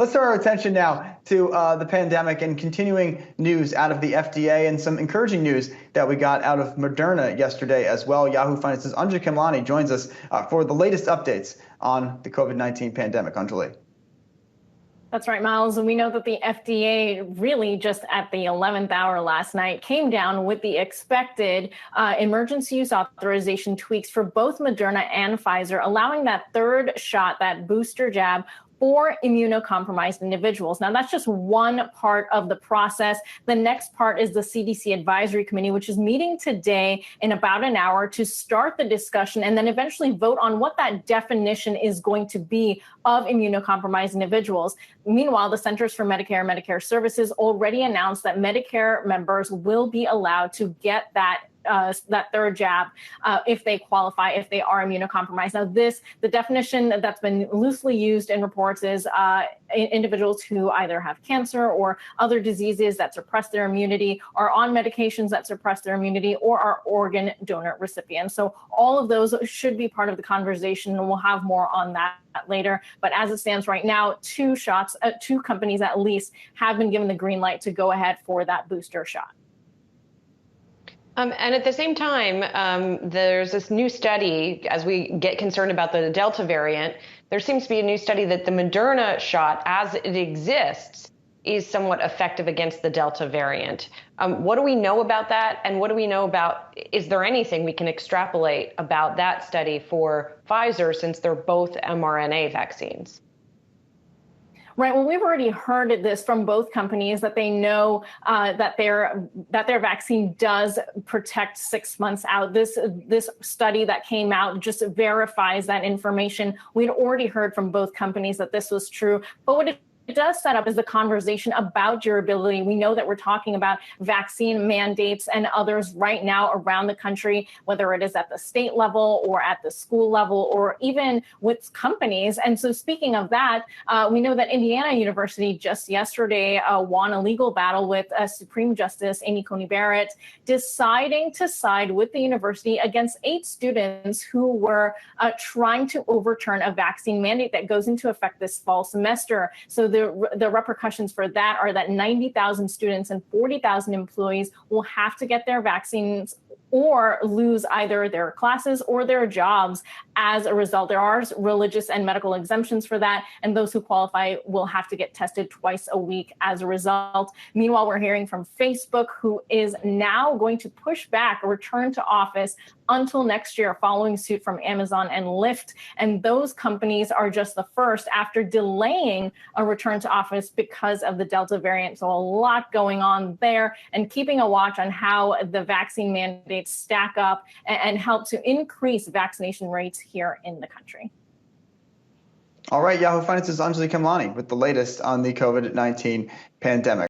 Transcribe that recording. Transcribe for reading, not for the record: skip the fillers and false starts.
Let's turn our attention now to the pandemic and continuing news out of the FDA and some encouraging news that we got out of Moderna yesterday as well. Yahoo Finance's Anjali Kamlani joins us for the latest updates on the COVID-19 pandemic. Anjali. That's right, Miles. And we know that the FDA really just at the 11th hour last night came down with the expected emergency use authorization tweaks for both Moderna and Pfizer, allowing that third shot, that booster jab, for immunocompromised individuals. Now, that's just one part of the process. The next part is the CDC Advisory Committee, which is meeting today in about an hour to start the discussion and then eventually vote on what that definition is going to be of immunocompromised individuals. Meanwhile, the Centers for Medicare and Medicare Services already announced that Medicare members will be allowed to get that third jab if they qualify, if they are immunocompromised. Now, the definition that's been loosely used in reports is individuals who either have cancer or other diseases that suppress their immunity, are on medications that suppress their immunity, or are organ donor recipients. So all of those should be part of the conversation, and we'll have more on that later. But as it stands right now, two companies at least have been given the green light to go ahead for that booster shot. And at the same time, there's this new study, as we get concerned about the Delta variant, there seems to be a new study that the Moderna shot, as it exists, is somewhat effective against the Delta variant. What do we know about that? And what do we know about, is there anything we can extrapolate about that study for Pfizer, since they're both mRNA vaccines? Right. Well, we've already heard this from both companies that they know that their vaccine does protect 6 months out. This study that came out just verifies that information. We'd already heard from both companies that this was true. But what it does set up is the conversation about durability. We know that we're talking about vaccine mandates and others right now around the country, whether it is at the state level or at the school level or even with companies. And so speaking of that, we know that Indiana University just yesterday won a legal battle with Supreme Justice Amy Coney Barrett, deciding to side with the university against 8 students who were trying to overturn a vaccine mandate that goes into effect this fall semester. So the repercussions for that are that 90,000 students and 40,000 employees will have to get their vaccines or lose either their classes or their jobs as a result. There are religious and medical exemptions for that, and those who qualify will have to get tested twice a week as a result. Meanwhile, we're hearing from Facebook, who is now going to push back a return to office until next year, following suit from Amazon and Lyft. And those companies are just the first after delaying a return to office because of the Delta variant. So a lot going on there, and keeping a watch on how the vaccine mandates stack up and help to increase vaccination rates here in the country. All right, Yahoo Finance's Anjali Kamlani with the latest on the COVID-19 pandemic.